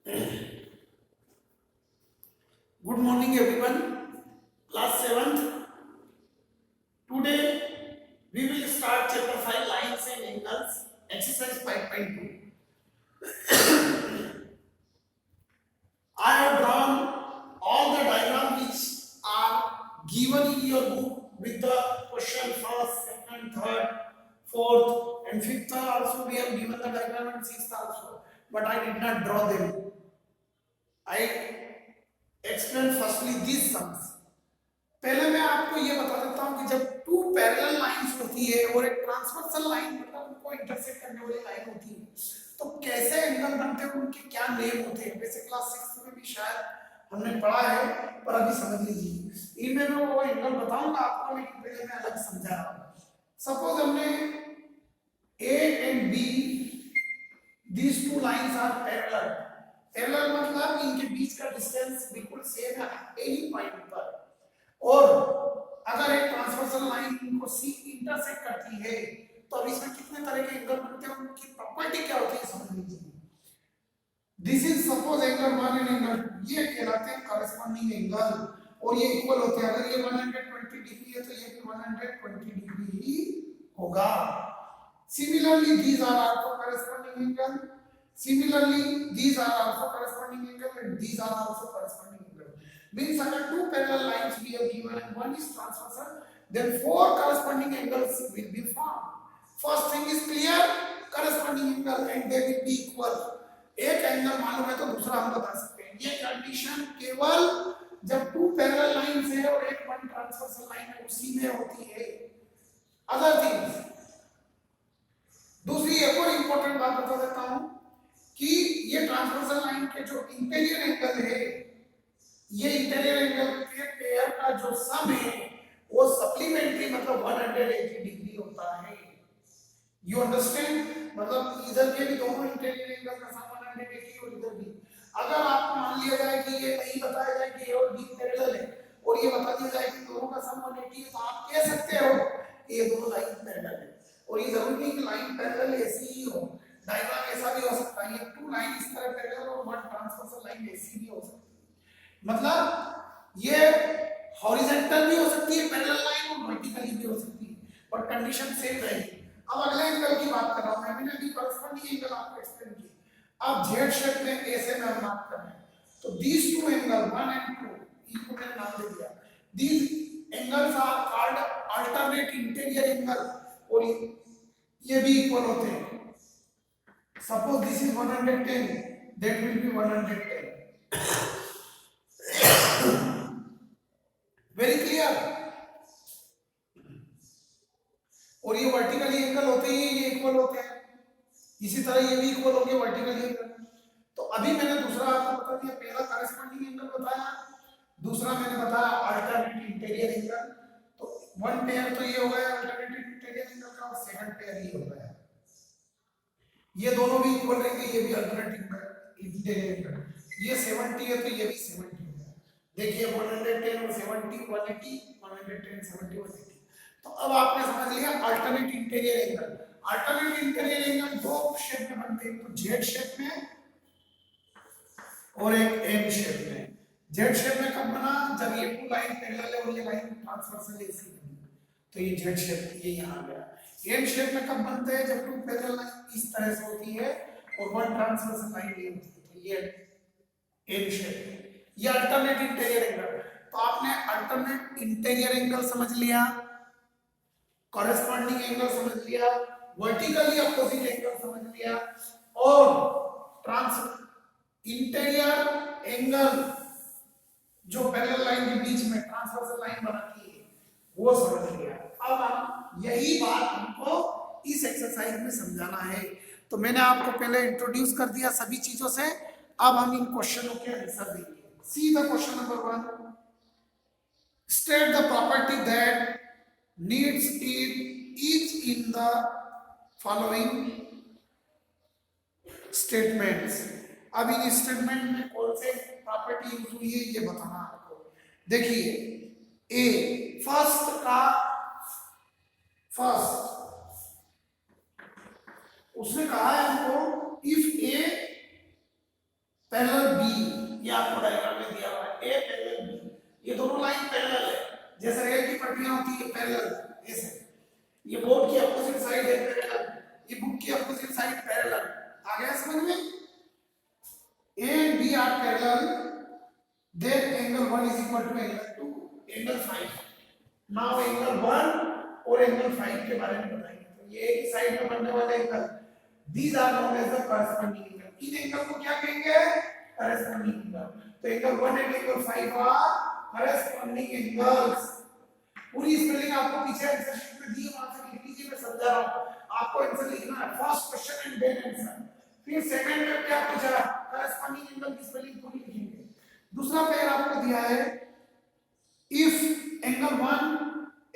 Good morning, everyone. Class 7th. Today we will start chapter 5 lines and angles, exercise 5.2. I have drawn all the diagrams which are given in your book with the question first, second, third, fourth, and fifth also we have given the diagram and sixth also, but I did not draw them. I explain firstly these sums. पहले मैं आपको ये बता देता हूं कि जब to parallel lines होती है और एक ट्रांसवर्सल लाइन मतलब उनको इंटरसेक्ट करने वाली लाइन होती है तो कैसे एंगल बनते हैं, उनके क्या नेम होते हैं। वैसे क्लास 6 में भी शायद हमने पढ़ा है, पर अभी समझ लीजिए। इनमें मैं वो एंगल बताऊंगा आपको, लेकिन पहले मैं अलग समझा रहा हूं। सपोज हमने A and B, these two lines are parallel. Parallel मतलब इनके बीच का डिस्टेंस बिल्कुल सेम है एनी पॉइंट पर, और अगर एक ट्रांसवर्सल लाइन इनको सी इंटरसेक्ट करती है तो अब इसमें कितने तरह के एंगल बनते हैं, उनकी प्रॉपर्टी क्या होती है समझ लीजिए। This is suppose angle 1 and angle 2, ये कहलाते हैं कॉरेस्पॉन्डिंग एंगल और ये इक्वल होते हैं। अगर ये 120 डिग्री है तो ये भी 120 डिग्री ही होगा। Similarly these are also corresponding angle, similarly these are also corresponding angle and these are also corresponding angle. Means अगर two parallel lines we have given and one is transversal, then four corresponding angles will be formed. First thing is clear, corresponding angle and they will be equal. एक angle मालूम है तो दूसरा हम बता सकते हैं। ये कंडीशन केवल जब टू पैरेलल लाइंस है और एक वन ट्रांसवर्सल लाइन है उसी में होती है। अदर थिंग्स, दूसरी एक और इंपॉर्टेंट बात बता देता हूं कि ये ट्रांसवर्सल लाइन के जो इंटीरियर एंगल है, ये इंटीरियर एंगल के पेयर का जो सम है वो सप्लीमेंट्री मतलब 180 डिग्री होता है। You understand? मतलब इधर के भी दोनों इंटीरियर एंगल का सम 180 और इधर भी। अगर आपको मान लिया जाए कि ये नहीं बताया जाए कि ए और बी पैरेलल है और ये बता दिया जाए कि दोनों का सम 180 है तो आप कह सकते हो कि ये दोनों लाइन पैरेलल है। और ये जरूरी नहीं कि लाइन पैरेलल ऐसी ही हो, डायग्राम ऐसा भी हो सकता है। ये टू लाइन इस तरह पैरेलल और वन ट्रांसवर्सल लाइन ऐसी भी हो सकती है। मतलब ये हॉरिजॉन्टल भी हो सकती है पैरेलल लाइन और वर्टिकली भी हो सकती है, पर कंडीशन सेम रहेगी। अब अगले एंगल की बात कर रहा हूं, मैंने अभी कॉरेस्पॉन्डिंग एंगल आपको एक्सप्लेन किया। अब जेड शेप में ऐसे में हम बात कर रहे हैं तो दीस टू एंगल 1 एंड 2 इनको मैंने नाम दे दिया। These angles are called alternate interior angle और ये भी इक्वल होते हैं। Suppose this is 110, that will be 110। Very clear? और ये वर्टिकली एंगल होते ही ये इक्वल होते हैं, इसी तरह ये भी इक्वल हो गए वर्टिकली एंगल। तो अभी मैंने दूसरा आपको बता दिया, पहला कॉरेस्पॉन्डिंग एंगल बताया, दूसरा मैंने बताया अल्टरनेट इंटीरियर एंगल। तो वन पेयर तो ये हो गया अल्टरनेट इंटीरियर एंगल का और सेकंड पेयर ये हो गया। ये दोनों भी इक्वल रहेंगे, ये भी अल्टरनेट इंटीरियर एंगल। ये 70 है तो ये भी 70 हो गया। देखिए 110 और 70 180, 110 70 180। तो अब आपने समझ लिया alternate interior angle. Alternate interior angle दो शेप में बनते हैं, तो जेड शेप में और एक एम शेप में। जेड शेप में कब बना? जब ये टू लाइन पैरेलल है और ये लाइन ट्रांसवर्सल ऐसी बनी, तो ये जेड शेप ये यहां गया। एम शेप में कब बनते हैं? जब टू पैरेलल लाइन इस तरह से होती है और वन ट्रांसवर्सल लाइन ये होती है, तो ये एम शेप। ये अल्टरनेट इंटीरियर एंगल। तो आपने अल्टरनेट इंटीरियर एंगल समझ लिया, कॉरेस्पॉन्डिंग एंगल समझ लिया, वर्टिकली अपोजिट एंगल समझ लिया, और इंटीरियर एंगल जो पैरेलल लाइन के बीच में ट्रांसवर्सल लाइन बनाती है वो समझ लिया। अब हम यही बात हमको इस एक्सरसाइज में समझाना है। तो मैंने आपको पहले इंट्रोड्यूस कर दिया सभी चीजों से, अब हम इन क्वेश्चनों के आंसर देंगे। See the question number 1, state the property that needs each in the following statements। अब इन स्टेटमेंट में कौन से प्रॉपर्टी यूज हुई है ये बताना आपको। देखिए ए फर्स्ट का फर्स्ट उसने कहा है हमको इफ ए पैरेलल पॉइंट यहाँ होती है पैरेलल, ऐसे ये बोर्ड की अपोजिट साइड है पैरेलल, ये बुक की अपोजिट साइड पैरेलल, आ गया समझ में? A and B are parallel, then angle 1 is equal to angle 2, angle 5. Now angle 1 और angle 5 के बारे में बताएंगे। तो ये एक साइड में बनने वाले angle, these are known as the corresponding angle. In angle को क्या कहेंगे? corresponding angle. तो angle 1 and angle 5 are corresponding angles. पूरी स्पेलिंग आपको पीछे आंसर शीट में दी है, वहां से लिख लीजिए, मैं समझा रहा हूं। आपको आंसर लिखना है, first question and then answer. फिर सेकंड में क्या पूछा? करस्पॉन्डिंग एंगल की स्पेलिंग पूरी लिखेंगे। दूसरा पेयर आपको दिया है, if angle 1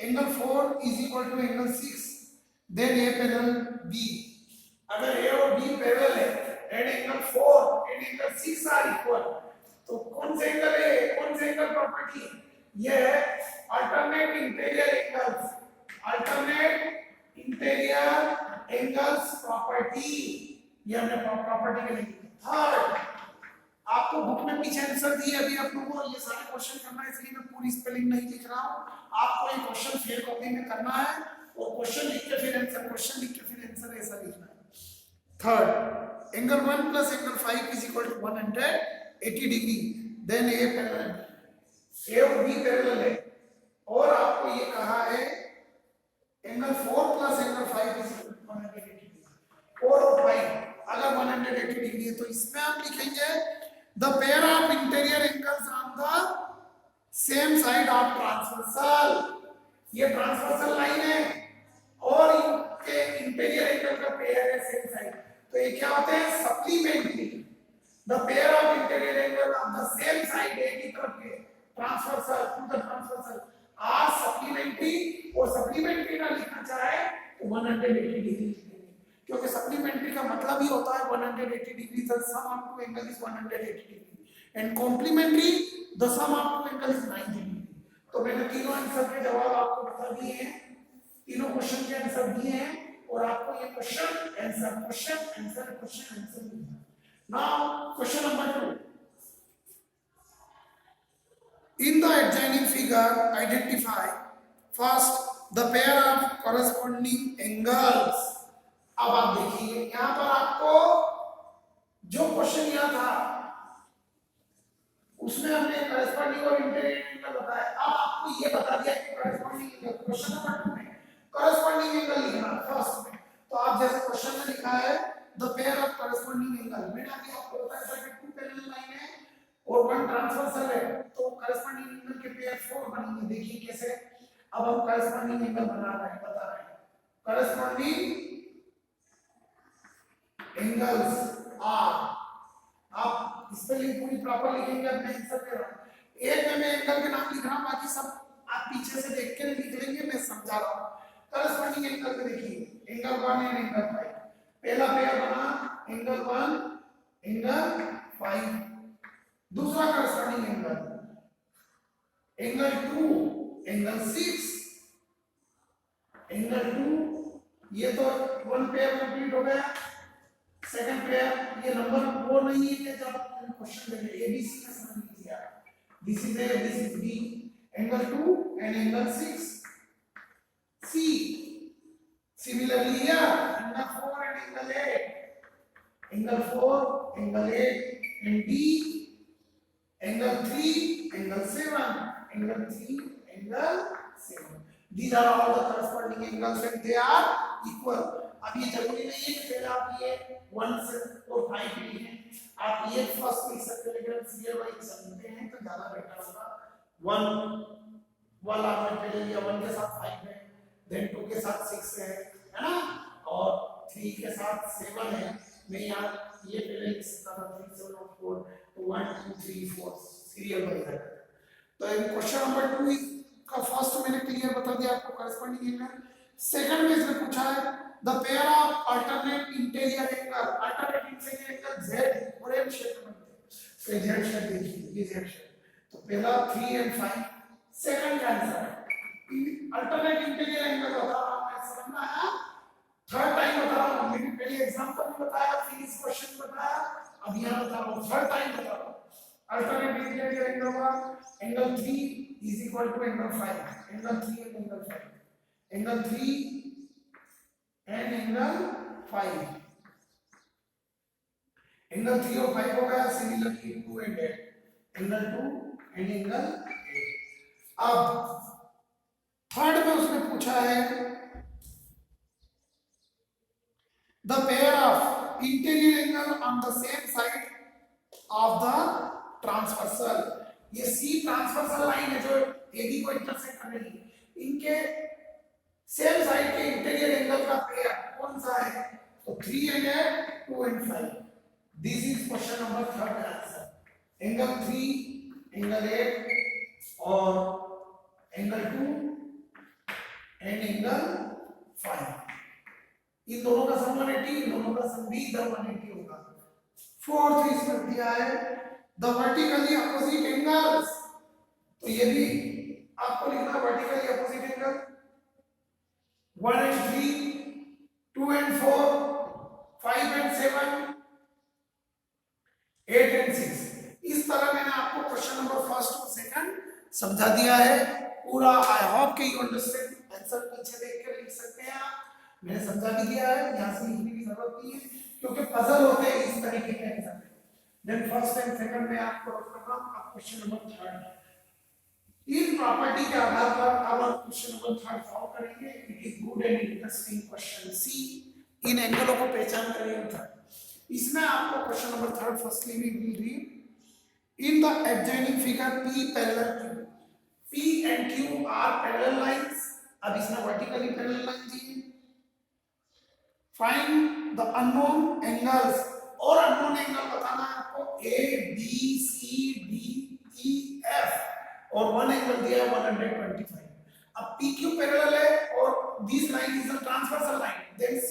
angle 4 is equal to angle 6 then A parallel B. अगर ए और बी पैरेलल है and angle 4 and angle 6 are equal, तो कौन से एंगल है, कौन से एंगल प्रॉपर्टी? ये है alternate interior angles, alternate interior angles property, ये हमने प्रॉपर्टी के लिए। थर्ड, आपको बुक में पीछे आंसर दिए, अभी आप लोगों को ये सारे क्वेश्चन करना है, इसलिए मैं पूरी स्पेलिंग नहीं लिख रहा हूं। आपको ये क्वेश्चन फेयर कॉपी में करना है और क्वेश्चन लिख के फिर आंसर, क्वेश्चन लिख के फिर आंसर, ऐसा लिखना है। Third, angle 1 plus angle 5 is equal to 180 degree, then A parallel, A और बी पैरेलल है, और आपको ये कहा है angle 4 plus angle 5 is equal to 180 degree. 4 और 5 अगर 180 डिग्री है तो इसमें आप लिखेंगे the pair of interior angles on the same side of transversal. ये ट्रांसवर्सल लाइन है और इनके इंटीरियर एंगल का पेयर है सेम साइड, तो ये क्या होते हैं? Supplementary. The pair of interior angle of the same side, एक ही तरफ के transversal to the transversal are supplementary, और सप्लीमेंट्री ना लिखना चाहे तो 180 डिग्री लिखेंगे, क्योंकि सप्लीमेंट्री का मतलब ही होता है 180 degree, the sum of two angle is 180 degree, and complementary the sum of two angle is 90 degree. तो मैंने तीनों आंसर के जवाब आपको बता दिए हैं, तीनों क्वेश्चन के आंसर दिए हैं, और आपको ये question answer, question answer, question answer लिखना है। Now question number 2, in the adjoining figure identify first the pair of corresponding angles। अब आप देखिए यहां पर आपको जो क्वेश्चन यहां था उसमें हमने करस्पॉन्डिंग और इंटीरियर एंगल बताया, अब आपको ये बता दिया कि करस्पॉन्डिंग एंगल, क्वेश्चन नंबर 2 में करस्पॉन्डिंग एंगल लिखना फर्स्ट में। तो आप जैसे क्वेश्चन में लिखा है the pair of corresponding angle, मैंने अभी आपको बताया था कि 2 पैरेलल लाइन है और 1 ट्रांसवर्सल है, तो करस्पॉन्डिंग एंगल के पेयर 4 बनेंगे। देखिए कैसे, अब हम करस्पॉन्डिंग एंगल बता रहे हैं। करस्पॉन्डिंग एंगल्स आर, आप स्पेलिंग पूरी प्रॉपर लिखेंगे, अब मैं आंसर दे रहा हूं। एक में मैं एंगल के नाम लिख रहा हूं, बाकी सब आप पीछे से देख के लिख लेंगे, मैं समझा रहा हूं। करस्पॉन्डिंग एंगल पे देखिए, एंगल 1 एंड एंगल 5, पहला पेयर बना एंगल 1 एंगल 5, दूसरा corresponding angle angle 2 angle 6, angle 2, ये तो 1 पेयर कंप्लीट हो गया। सेकंड पेयर, ये नंबर वो नहीं है कि जब क्वेश्चन देंगे एबीसी में समझ लीजिए, this is A, this is B, angle 2 and angle 6, C. Similarly here angle 4 and angle 8, angle 4 angle 8 and D, angle 3 angle 7, angle 3 angle 7, these are all the corresponding angles and they are equal। अब ये जरूरी नहीं है कि पहले आप ये 1 से और 5 लिखें, आप ये फर्स्ट लिख सकते हैं, लेकिन सीरियल वाइज समझते हैं तो ज्यादा बेटर होगा। 1 वाला आपने पहले लिया, 1 के साथ 5 है, देन 2 के साथ 6 है ना, और 3 के साथ 7 है। मैं यहाँ ये पहले लिख सकता था 3 7 और 4, तो 1 2 3 4 सीरियल वाइज है। तो क्वेश्चन नंबर 2 का फर्स्ट मैंने क्लियर बता दिया आपको करस्पॉन्डिंग एंगल। सेकंड में इसने पूछा है the pair of alternate interior angle, alternate interior angle z और m शेप में बनते हैं, तो z शेप देखिए, ये z शेप, तो पहला 3 and 5 second answer. Alternate interior angle होता है, समझना है, थर्ड टाइम बता रहा हूं, मैंने पहले एग्जांपल में बताया, फिर इस क्वेश्चन बताया, अब यहां बता रहा हूं, थर्ड टाइम बता रहा हूं। अल्टरनेट इंटीरियर एंगल का angle 3 is equal to angle 5, angle 3 and angle 5, angle 3 and angle 5, angle 3 और 5 हो गया, similarly 2 and 8, angle 2 and angle 8। अब थर्ड में उसने पूछा है the pair of interior angle on the same side of the transversal. ये सी ट्रांसवर्सल लाइन है जो एबी को इंटरसेक्ट कर रही है, इनके सेम साइड के इंटीरियर एंगल का पेयर कौन सा है? तो 3 and 8, 2 and 5। This is question number third answer. Angle 3 angle 8 और एंगल 2 एंड एंगल 5, इन दोनों का सम 180, इन दोनों का सम भी 180 होगा। फोर्थ इसमें दिया है द वर्टिकली अपोजिट एंगल्स, तो ये भी आपको लिखना vertically opposite angle 1 and 3, 2 and 4, 5 and 7, 8 and 6। इस तरह मैंने आपको क्वेश्चन नंबर फर्स्ट और सेकंड समझा दिया है पूरा। आई होप कि यू अंडरस्टैंड। आंसर पीछे देख कर लिख सकते हैं आप, मैंने समझा भी दिया है, यहां से लिखने की जरूरत नहीं है क्योंकि पजल होते हैं इस तरीके के एग्जाम में। देन फर्स्ट एंड सेकंड में आपको रखना आप क्वेश्चन नंबर थर्ड। इन प्रॉपर्टी के आधार पर अब हम क्वेश्चन नंबर थर्ड सॉल्व करेंगे। It is good and interesting question. See इन एंगलों को पहचान करेंगे थर्ड। इसमें आपको question number third firstly we will read in the adjoining figure P parallel Q, P and Q are parallel lines। अब इसमें वर्टिकली पैरेलल लाइन दी है। फाइंड द अननोन एंगल्स, और अननोन एंगल बताना है आपको A B C D E F, और one angle दिया है 125। अब PQ पैरेलल है और this line is a transversal line. Then C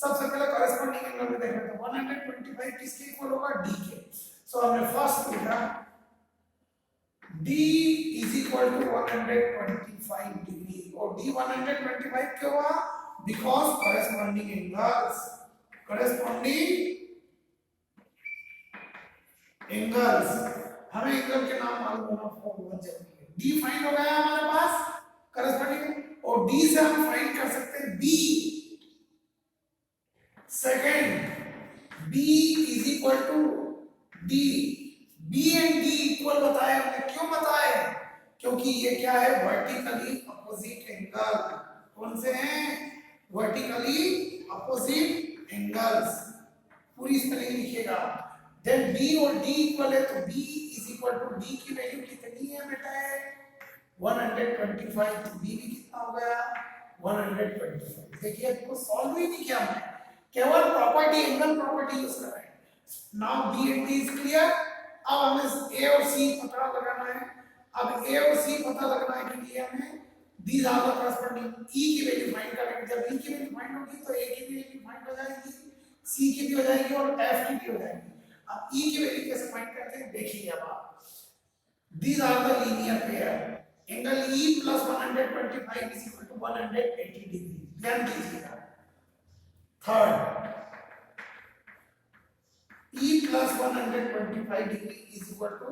सबसे पहले कॉरेस्पॉन्डिंग एंगल में देखा तो 125 किसके इक्वल होगा? D के। सो हमने फर्स्ट लिखा D is equal to 125 degree, और D 125 क्यों हुआ? Because corresponding angles हमें एंगल के नाम मालूम होना बहुत जरूरी है। D फाइंड हो गया हमारे पास corresponding, और D से हम फाइंड कर सकते हैं B। Second B is equal to D, B and D equal बताए हमने, क्यों बताए? क्योंकि ये क्या है? Vertically opposite angle. कौन से हैं? Vertically opposite angles. पूरी स्पेलिंग लिखिएगा। देन B और D इक्वल है तो B is equal to D की वैल्यू कितनी है बेटा? है 125। तो B भी कितना हो गया? 125। देखिए इसको सॉल्व ही नहीं किया हमने, केवल प्रॉपर्टी एंगल प्रॉपर्टी यूज कर रहे हैं। Now B and D is clear. अब हमें A और C पता लगाना है। अब A और C पता लगाने के लिए हमें these are the corresponding E की वैल्यू फाइंड करेंगे। जब E की वैल्यू फाइंड होगी तो A की भी वैल्यू फाइंड हो जाएगी, C की भी हो जाएगी और F की भी हो जाएगी। अब E की वैल्यू कैसे फाइंड करते हैं देखिए। अब आप these are the linear pair, angle E plus 125 is equal to 180 degree. ध्यान दीजिएगा। Third E plus 125 degree is equal to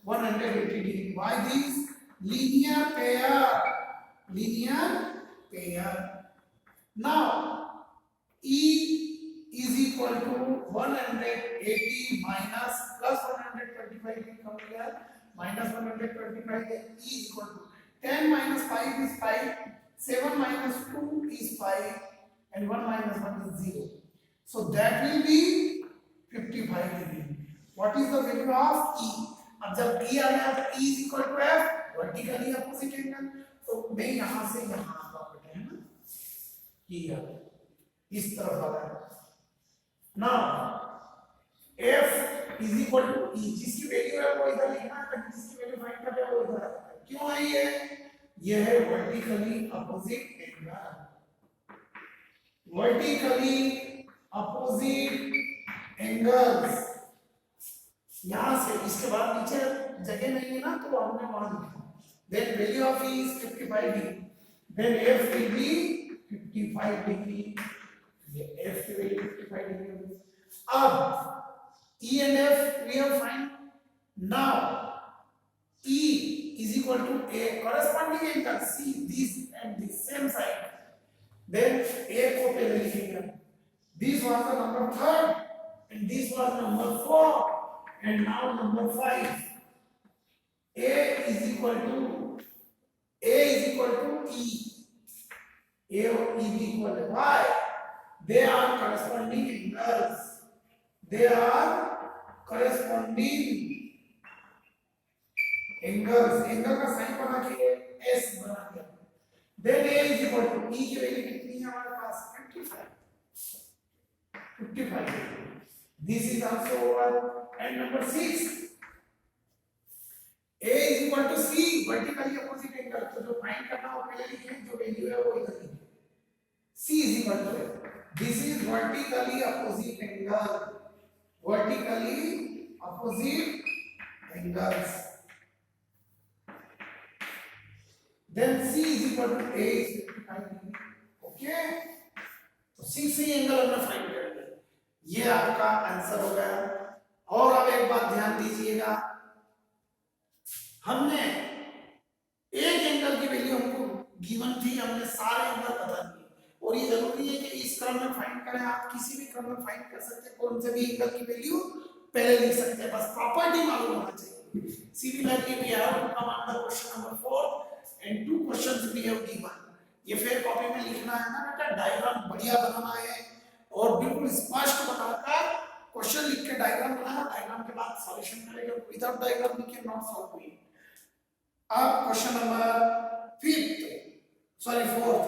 180 degree. Why this? Linear pair. Linear pair. Now E is equal to 180 minus plus 125 will come here. Minus 125 then E is equal to 10 minus 5 is 5. 7 minus 2 is 5 and 1 minus 1 is 0. So that will be 55 degree. What is the value of E? अब जब E आ गया तो E is equal to F, vertically opposite angle. तो मैं यहां से यहां आता हूं बेटा, है ना, ये इस तरफ आ गया। Now F is equal to E, जिसकी वैल्यू है वो इधर लिखना है, जिसकी वैल्यू फाइंड कर रहे हो वो इधर आ जाता है। क्यों है ये है vertically opposite angle. Vertically opposite angles यहां से, इसके बाद नीचे जगह नहीं है ना तो हमने वहां लिखा। Then value of E is 55 degree, then F will be 55 degree. ये F की वैल्यू 55 डिग्री होगी। अब E and F we have find। now E is equal to A, corresponding angle C, this and this same side. Then A को पहले लिखेंगे. This was the number 3rd and this was number 4 and now number 5. A is equal to E. A or E is equal to Y. They are corresponding angles. They are corresponding angles. Angle का sign बना के S बना दिया. Then A is equal to E की value कितनी है हमारे पास? 55. This is also over. And number 6. A is equal to C, vertically opposite angle. तो जो फाइंड करना हो पहले लिखें, जो वैल्यू है वो इधर लिखें. C is equal to A. This is vertically opposite angle. Vertically opposite angles. Then C is equal to A is 55 degree. Okay? तो C से एंगल हमने फाइंड करेंगे. ये आपका आंसर हो गया. और अब एक बात ध्यान दीजिएगा, हमने एक एंगल की वैल्यू हमको गिवन थी, हमने सारे एंगल बता दिए. और ये जरूरी है कि इस क्रम में फाइंड करें. आप किसी भी क्रम में फाइंड कर सकते हैं, कौन से भी एंगल की वैल्यू पहले लिख सकते हैं, बस प्रॉपर्टी मालूम होना चाहिए. Similarly we have to come on the question number 4 and 2 questions we have given. ये फिर कॉपी में लिखना है ना बेटा, डायग्राम बढ़िया बनाना है और बिल्कुल स्पष्ट बनाकर क्वेश्चन लिख के डायग्राम बनाना. डायग्राम के बाद सॉल्यूशन करेंगे. Without diagram we can not solve it. अब question number 4th.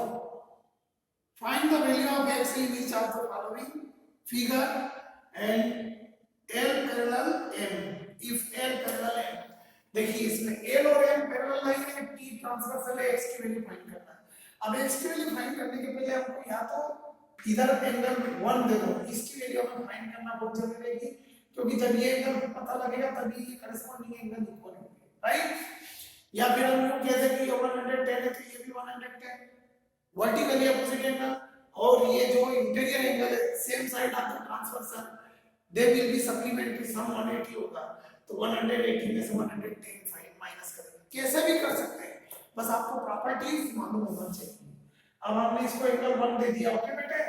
Find the value of x in each of the following figure and L parallel M. If L parallel M, देखिए इसमें L और M parallel line है, T transversal है, x की value find करना है. अब x की वैल्यू फाइंड करने के पहले हमको या तो इधर एंगल 1 दे दो, इसकी वैल्यू हमें फाइंड करना बहुत जरूरी रहेगी, क्योंकि जब ये एंगल पता लगेगा तभी ये करस्पॉन्डिंग एंगल इक्वल होंगे, राइट? या फिर हम यूं कहते हैं कि 110 है तो ये भी 110 वर्टिकली अपोजिट एंगल, और ये जो इंटीरियर एंगल है same side of the transversal, they will be supplementary, sum 180 होगा, तो 180 में से 110 फाइंड माइनस करेंगे. कैसे भी कर सकते हैं, बस आपको प्रॉपर्टीज मालूम होना चाहिए. अब हमने इसको एंगल 1 दे दिया. ओके बेटे,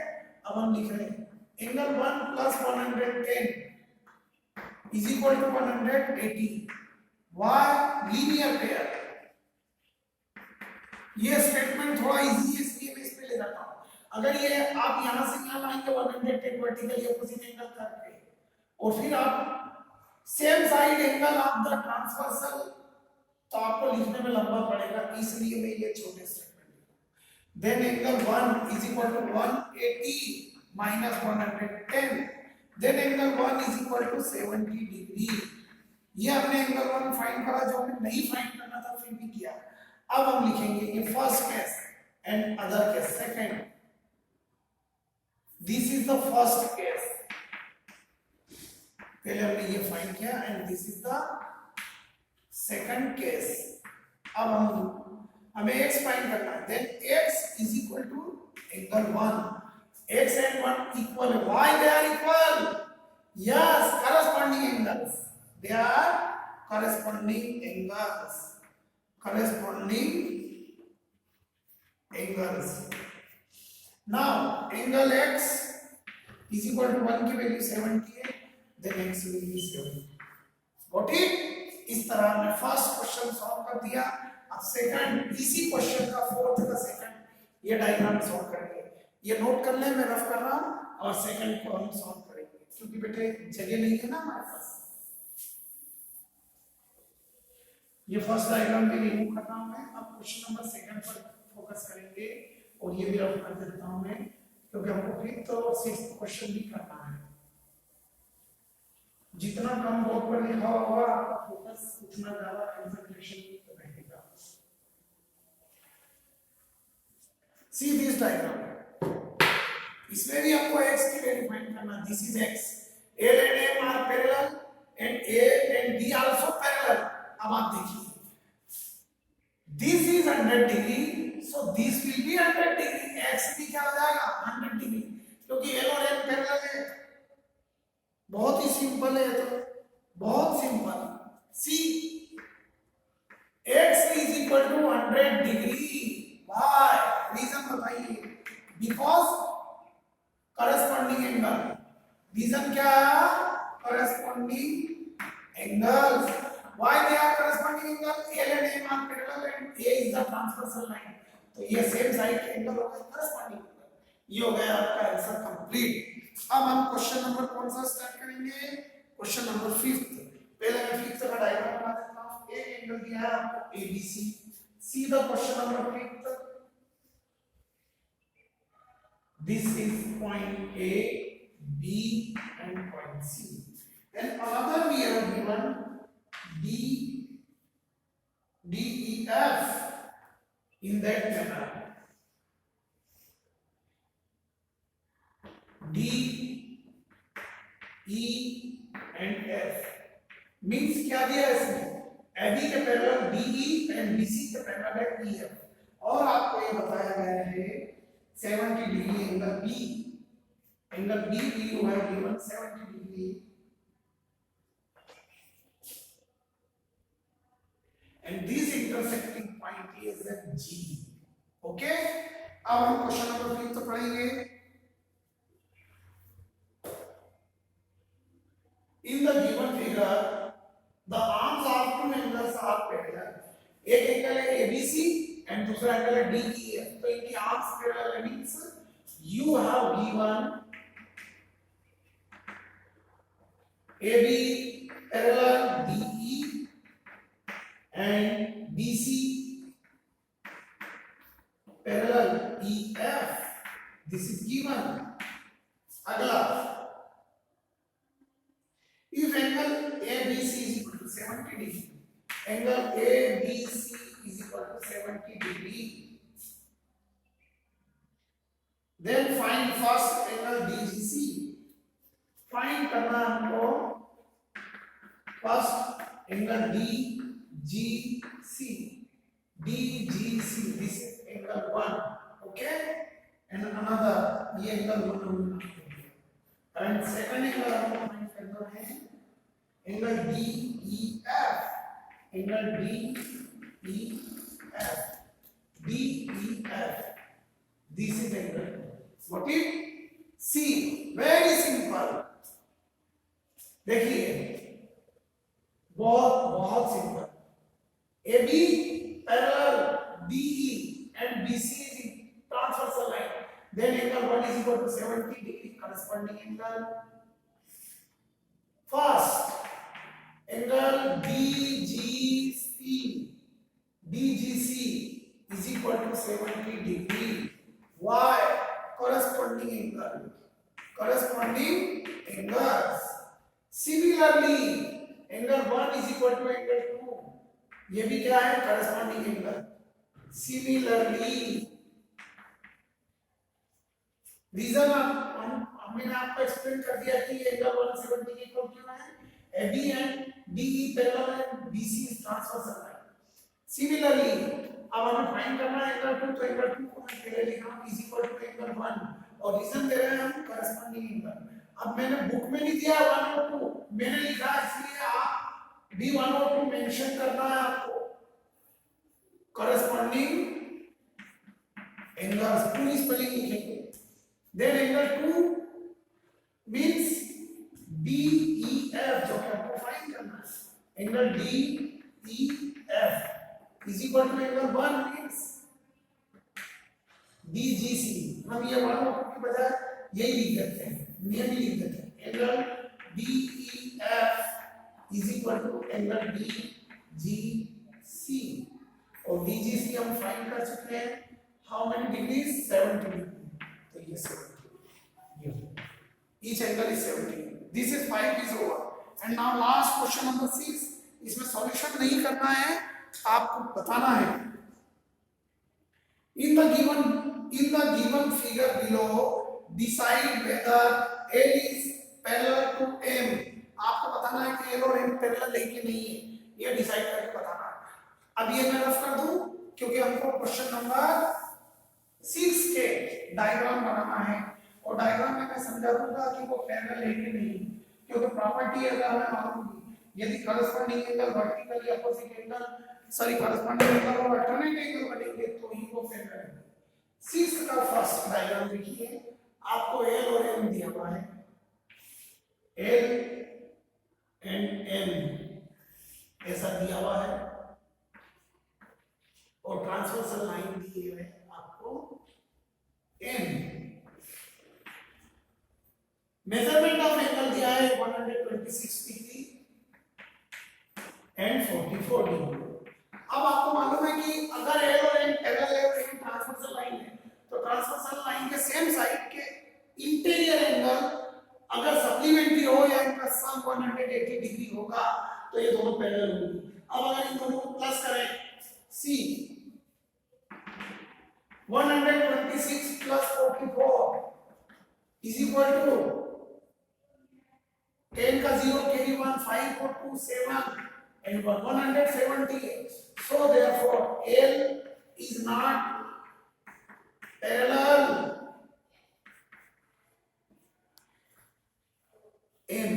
अब हम लिख रहे हैं angle 1 plus 110 is equal to 180. Why? Linear pair. ये स्टेटमेंट थोड़ा इजी है इसलिए मैं इस पे ले जाता हूं. अगर ये आप यहां से यहां लाएंगे 110 वर्टिकली अपोजिट एंगल करके, और फिर आप same side angle of the transversal, तो आपको लिखने में लंबा पड़ेगा, इसलिए मैं ये छोटे स्टेटमेंट लिखा. Then angle 1 is equal to 180 minus 110. Then angle 1 is equal to 70 degree. ये हमने एंगल 1 फाइंड करा, जो हमें नहीं फाइंड करना था फिर भी किया. अब हम लिखेंगे ये first case and other case second. This is the first case, पहले हमने ये फाइंड किया, and this is the second case. अब हमें x फाइंड करना है. Then x is equal to angle 1. x and 1 equal. Why they are equal? Yes, corresponding angles. They are corresponding angles. Corresponding angles. Now angle x is equal to 1 की value 70 है, then x will be 70. Got it? इस तरह हमने first question solve कर दिया. अब second, इसी question का फोर्थ का सेकंड ये डायग्राम सॉल्व करेंगे. ये नोट कर ले, मैं रफ कर रहा हूं, और सेकंड को हम सॉल्व करेंगे क्योंकि बेटे जगह नहीं है ना हमारे पास. ये फर्स्ट डायग्राम भी रिमूव कर रहा हूं मैं. अब क्वेश्चन नंबर सेकंड पर फोकस करेंगे, और ये भी रफ कर देता हूं मैं क्योंकि हमको फिफ्थ और सिक्स्थ क्वेश्चन भी करना है. जितना कम बोर्ड पर लिखा होगा आपका फोकस उतना ज्यादा कंसंट्रेशन रहेगा. सी दिस डायग्राम, इसमें भी आपको x की वैल्यू फाइंड करना. This is x. L and M are parallel and A and D also parallel. अब आप देखिए, this is 100 degree, so this will be 100 degree. x भी क्या हो जाएगा 100 डिग्री, क्योंकि L और M पैरेलल है. बहुत ही सिंपल है, तो बहुत simple. C x corresponding angles. Why they are corresponding angle? L and M are parallel and A is the transversal line. तो ये सेम साइड के एंगल हो गए corresponding angle. ये हो गया आपका आंसर कंप्लीट. अब हम क्वेश्चन नंबर कौन सा स्टार्ट करेंगे? Question number 5th. पहले मैं 5th का डायग्राम बना देता हूं. एक एंगल दिया है आपको ABC. See the question number 5th. This is point A, B and point C. Then another we have given D, E, F in that manner. D, E and F means क्या दिया है इसमें? AB के parallel DE and BC के parallel है EF. और आपको ये बताया गया है 70 degree angle B. Angle B you have given 70 degree. And this intersecting point is at G. Okay? अब हम क्वेश्चन नंबर 5 तो पढ़ेंगे. In the given figure, the arms of two angles are parallel. एक एंगल है ABC and दूसरा angle है DEF. तो इनकी arms parallel means you have given AB parallel DE and BC parallel EF. This is given. अगला, if angle ABC is equal to 70 degree, angle ABC is equal to 70 degree, then find first angle DGC. Find करना हमको first angle DGC. DGC, this is angle 1, okay? And another, ये angle 1 and second angle हमको find करना है angle DEF. Angle DEF. This is angle. What is C? Very simple. देखिए बहुत simple. AB parallel DE and BC is transversal line. Then angle 1 is equal to 70 degree corresponding angle. First angle DGC is equal to 70 degree. Why? Corresponding angles. Similarly, angle 1 is equal to angle 2. ये भी क्या है? Corresponding angle. Similarly, reason हमने आपको explain कर दिया कि angle 170 के इक्वल क्यों है. AB and DE parallel and BC is transversal line. Similarly, अब हमें फाइंड करना है एंगल 2. तो एंगल 2 को मैं पहले लिख रहा हूं इज इक्वल टू एंगल 1 और रीजन दे रहे हैं हम करस्पॉन्डिंग एंगल. अब मैंने बुक में नहीं दिया 1 और 2, मैंने लिखा इसलिए आप भी 1 और 2 मेंशन करना है आपको. करस्पॉन्डिंग एंगल्स पूरी स्पेलिंग लिखेंगे. देन एंगल 2 मींस DEF जो कि आपको फाइंड करना है. Angle DEF is equal to angle 1 means DGC. हम ये 1 और 2 की बजाय यही लिख देते हैं, नियम लिख देते हैं. Angle DEF is equal to angle DGC और DGC हम फाइंड कर चुके हैं. How many degrees? 70 डिग्री. तो ये 70. Each angle is 70. This is 5 is over. And now last question number 6. इसमें सॉल्यूशन नहीं करना है, आपको बताना है. In the given figure below, decide whether L is parallel to M. आपको बताना है कि L और M पैरेलल है कि नहीं है, ये डिसाइड करके बताना है. अब ये मैं रफ कर दूं क्योंकि हमको क्वेश्चन नंबर 6 के डायग्राम बनाना है और डायग्राम में मैं समझा दूंगा कि वो पैरेलल है कि नहीं, क्योंकि प्रॉपर्टी अगर हमें मालूम है यदि corresponding angle vertically opposite angle corresponding angle और अल्टरनेट एंगल बनेंगे तो ही वो पैरेलल है. 6 का फर्स्ट डायग्राम देखिए. आपको L और M दिया हुआ है. L एम ऐसा दिया हुआ है और ट्रांसवर्सल लाइन दी है आपको एम। मेजरमेंट ऑफ एंगल दिया है 126 डिग्री एंड 44 डिग्री। अब आपको मालूम है कि अगर एल और एन पैरेलल है और एक ट्रांसवर्सल लाइन है तो ट्रांसवर्सल लाइन के सेम साइड के इंटीरियर एंगल अगर सप्लीमेंट्री हो या इनका सम 180 डिग्री होगा तो ये दोनों पैरेलल होंगे। अब अगर इन दोनों को प्लस करें सी 126 प्लस 44 इज इक्वल टू 10 का 0 carry 1 5 4 2 7 and 170. So therefore L is not parallel M.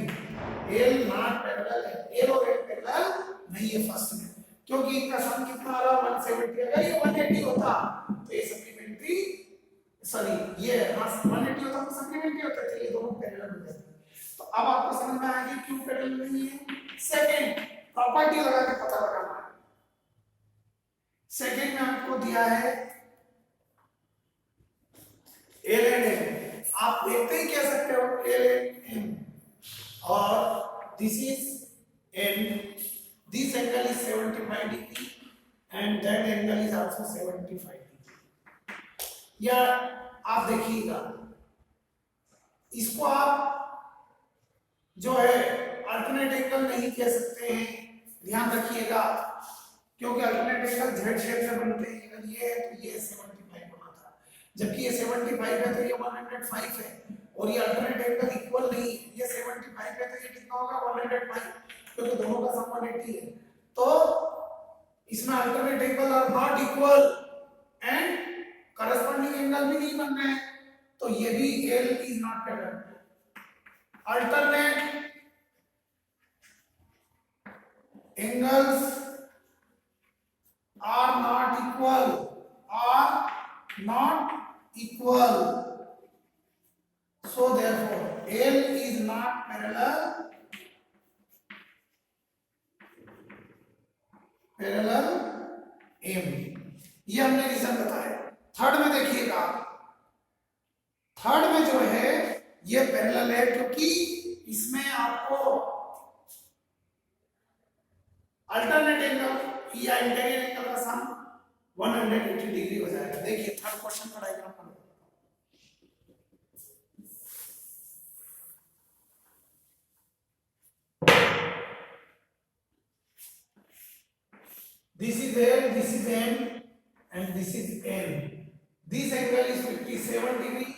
L not parallel M. L और M parallel नहीं है फर्स्ट में क्योंकि इनका सम कितना आ रहा 170। अगर ये 180 होता तो ये सप्लीमेंट्री सॉरी ये 180 होता तो सप्लीमेंट्री होता तो ये दोनों पैरेलल हो जाते। तो अब आपको समझ में आया कि क्यों पैरेलल नहीं है। सेकंड प्रॉपर्टी लगा के पता लगाना है। सेकंड में आपको दिया है एल एंड एम, आप देखते ही कह सकते हो एल एंड एम और this is and this angle is 75 degree and that angle is also 75 degree. या आप देखिएगा इसको आप जो है अल्टरनेट एंगल नहीं कह सकते हैं, ध्यान रखिएगा क्योंकि अल्टरनेट एंगल जेड शेप में बनते हैं। अगर ये है तो ये 75 बना था जबकि ये 75 है तो ये 105 है और ये अल्टरनेट एंगल इक्वल नहीं है। ये 75 है तो ये कितना होगा 105 क्योंकि दोनों का सम 180 है। तो इसमें alternate angle are not equal and corresponding angle भी नहीं बन रहे हैं तो ये भी L is not parallel. alternate angles are not equal, so therefore L is not parallel M। ये हमने रीजन बताया। थर्ड में देखिएगा, थर्ड में जो है ये पैरेलल है क्योंकि इसमें आपको अल्टरनेट एंगल या इंटीरियर एंगल का सम 180 डिग्री हो जाएगा। देखिए थर्ड क्वेश्चन का डायग्राम बनाओ। This is L, this is M and this is N. This angle is 57 degree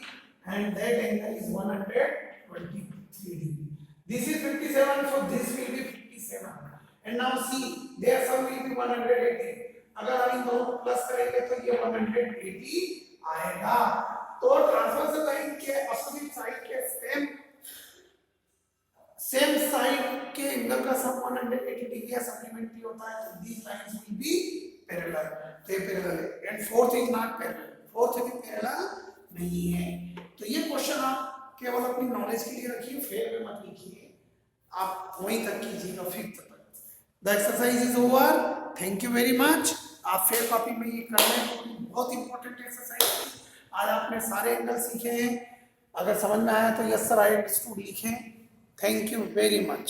and that angle is 123 degree. This is 57, so this will be 57. And now see, their sum will be 180. अगर हम इन दोनों को plus करेंगे तो ये 180 आएगा। तो transversal line के अपोजिट साइड के सेम साइड के एंगल का सम 180 डिग्री या सप्लीमेंट्री होता है तो these lines will be parallel. they parallel है and fourth is not parallel. fourth भी parallel नहीं है। तो ये क्वेश्चन आप केवल अपनी नॉलेज के लिए रखिए, फेयर में मत लिखिए, आप वहीं तक कीजिएगा फिफ्थ तक। The exercise is over, thank you very much. आप फेयर कॉपी में ये कर लें, बहुत इंपॉर्टेंट एक्सरसाइज। आज आपने सारे एंगल सीखे हैं। अगर समझ में आया तो यस सर आई अंडरस्टूड लिखें। Thank you very much.